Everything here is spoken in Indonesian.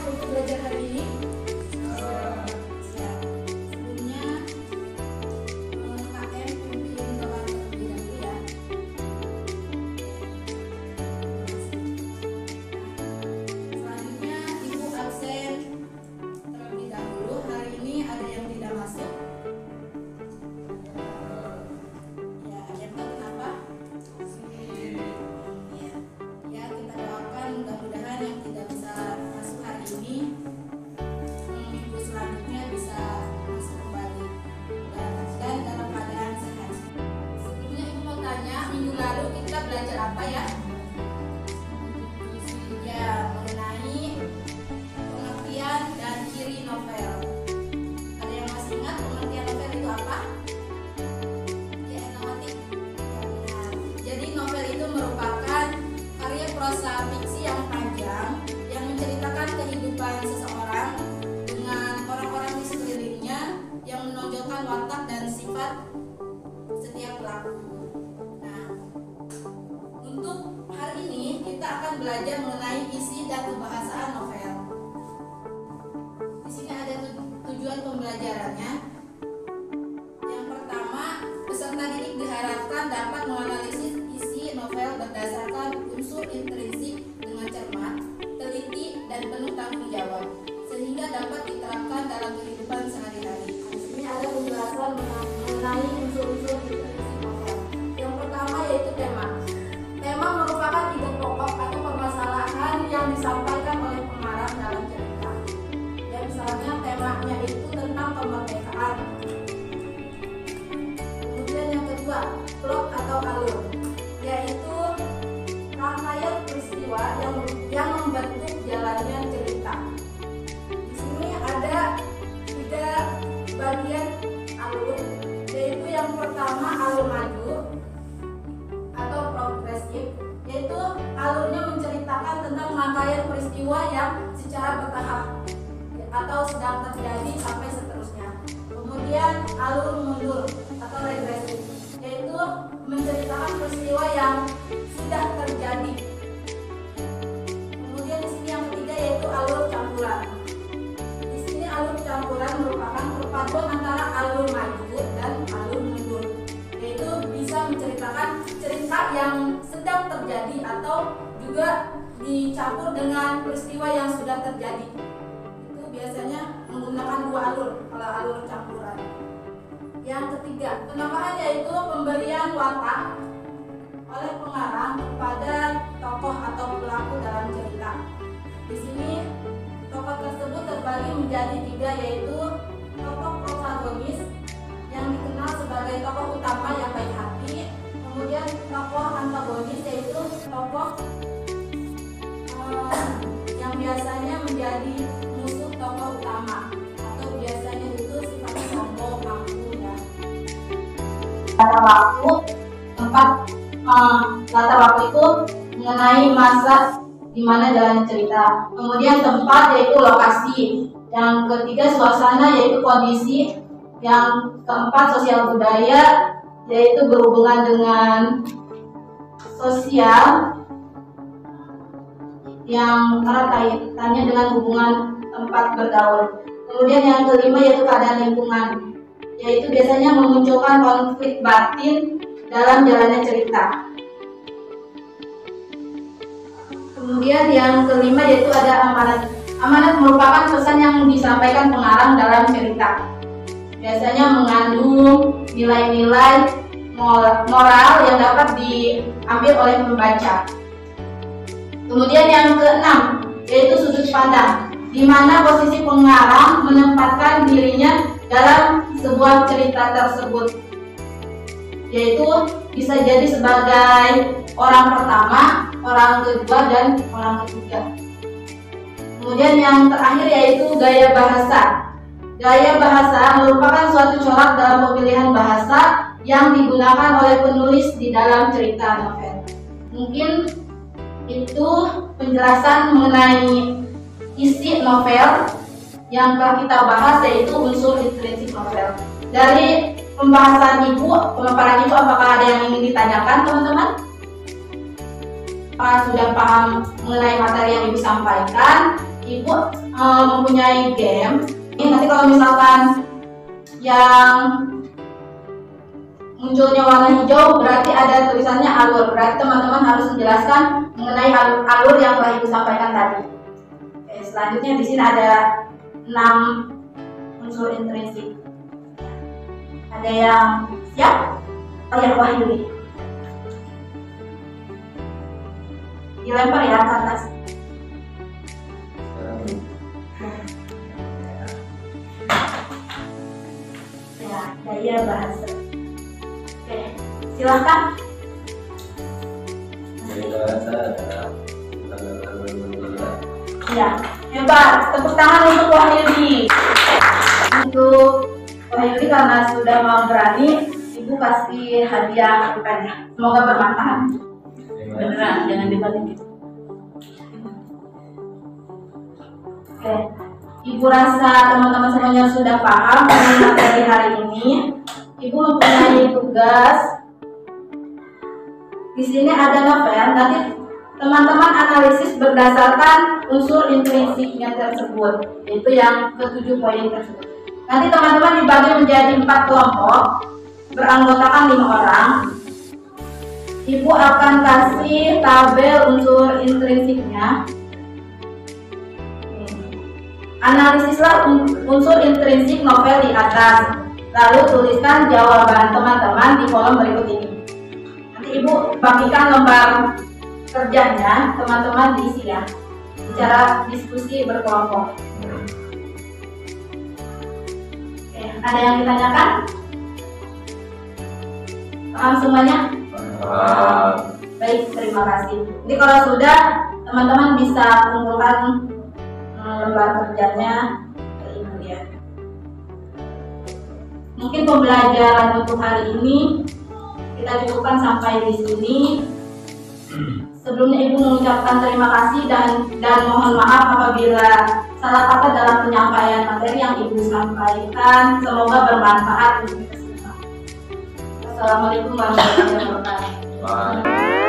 untuk belajar hari ini? Siap. Sebelumnya KM mungkin doa terlebih dahulu ya. Selanjutnya Ibu absen terlebih dahulu. Hari ini ada yang tidak masuk. Ya, ada yang tahu kenapa? Ya, kita doakan mudah-mudahan yang tidak bisa masuk hari ini minggu selanjutnya bisa masuk kembali dan dalam keadaan sehat. Sebelumnya Ibu mau tanya, minggu lalu kita belajar apa ya? Ya, mengenai pengertian dan ciri novel. Ada yang masih ingat pengertian novel itu apa? Ya, Enawati. Ya, benar. Jadi novel itu merupakan karya prosa fiksi yang panjang yang menceritakan kehidupan seseorang dengan orang-orang di sekelilingnya yang menonjolkan watak dan sifat setiap pelaku. Nah, untuk hari ini kita akan belajar mengenai isi dan kebahasaan novel. Di sini ada tujuan pembelajarannya. Yang pertama, peserta didik diharapkan dapat menganalisis isi novel berdasarkan unsur intrinsik dengan cermat, teliti, dan penuh tanggung jawab, sehingga dapat diterapkan dalam kehidupan sehari-hari. Di sini ada penjelasan mengenai unsur-unsur intrinsik novel. Yang pertama yaitu tema. Tema merupakan ide pokok atau permasalahan yang disampaikan oleh pengarang dalam cerita. Ya, misalnya temanya itu tentang kemerdekaan. Kemudian yang kedua, plot atau alur, yaitu rangkaian peristiwa yang membentuk jalannya cerita. Di sini ada 3 bagian alur, yaitu yang pertama alur maju atau progresif, yaitu alurnya menceritakan tentang rangkaian peristiwa yang secara bertahap atau sedang terjadi sampai seterusnya. Kemudian alur mundur atau regresif, yaitu menceritakan peristiwa yang sudah terjadi. Kemudian di sini yang ketiga yaitu alur campuran. Di sini alur campuran merupakan perpaduan antara alur maju dan alur mundur, yaitu bisa menceritakan cerita yang sedang terjadi atau juga dicampur dengan peristiwa yang sudah terjadi. Itu biasanya menggunakan 2 alur kalau alur campuran. Yang ketiga, penambahan yaitu pemberian watak oleh pengarang kepada tokoh atau pelaku dalam cerita. Di sini tokoh tersebut terbagi menjadi 3, yaitu tokoh protagonis yang dikenal sebagai tokoh utama yang baik hati, kemudian tokoh antagonis yaitu tokoh yang biasanya menjadi musuh tokoh utama atau biasanya itu sifatnya sombong, angkuh ya. Latar waktu itu mengenai masa di mana jalan cerita. Kemudian tempat yaitu lokasi. Yang ketiga suasana yaitu kondisi. Yang keempat sosial budaya yaitu berhubungan dengan sosial yang erat kaitannya dengan hubungan tempat bergaul. Kemudian yang kelima yaitu keadaan lingkungan, yaitu biasanya memunculkan konflik batin dalam jalannya cerita. Kemudian yang kelima yaitu ada amanat. Amanat merupakan pesan yang disampaikan pengarang dalam cerita. Biasanya mengandung nilai-nilai moral yang dapat diambil oleh pembaca. Kemudian yang keenam yaitu sudut pandang, di mana posisi pengarang menempatkan dirinya dalam sebuah cerita tersebut, yaitu bisa jadi sebagai orang pertama, orang kedua, dan orang ketiga. Kemudian yang terakhir yaitu gaya bahasa. Gaya bahasa merupakan suatu corak dalam pemilihan bahasa yang digunakan oleh penulis di dalam cerita novel. Mungkin itu penjelasan mengenai isi novel yang telah kita bahas, yaitu unsur intrinsik novel. Dari pembahasan pemaparan ibu, apakah ada yang ingin ditanyakan teman-teman? Apakah sudah paham mengenai materi yang ibu sampaikan? Ibu mempunyai game. Ini nanti kalau misalkan yang munculnya warna hijau berarti ada tulisannya alur. Berarti teman-teman harus menjelaskan mengenai alur yang telah Ibu sampaikan tadi. Oke, selanjutnya di sini ada 6 unsur intrinsik. Ada yang siap? Oh ya, Wahyudi. Dilempar ya ke atas. Ya, daya bahasa. Oke, silahkan. Daya bahasa Ya, hebat. Tepuk tangan untuk Wahyudi. Untuk Wahyudi karena sudah mau berani, Ibu kasih hadiah bukannya. Semoga bermanfaat. Beneran, jangan dibalik gitu. Oke, Ibu rasa teman-teman semuanya sudah paham dengan materi hari ini. Ibu mempunyai tugas. Di sini ada novel. Nanti teman-teman analisis berdasarkan unsur intrinsiknya tersebut, yaitu yang ke-7 poin tersebut. Nanti teman-teman dibagi menjadi 4 kelompok, beranggotakan 5 orang. Ibu akan kasih tabel unsur intrinsiknya. Analisislah unsur intrinsik novel di atas, lalu tuliskan jawaban teman-teman di kolom berikut ini. Nanti Ibu bagikan lembar kerjanya, teman-teman diisi ya, bicara diskusi berkelompok. Oke, ada yang ditanyakan? Paham semuanya? Baik, terima kasih. Jadi kalau sudah, teman-teman bisa kumpulkan lembar kerjanya ke Ibu ya. Mungkin pembelajaran untuk hari ini kita cukupkan sampai di sini. Sebelumnya Ibu mengucapkan terima kasih dan mohon maaf apabila salah kata dalam penyampaian materi yang Ibu sampaikan. Semoga bermanfaat untuk kita semua. Assalamualaikum warahmatullahi wabarakatuh.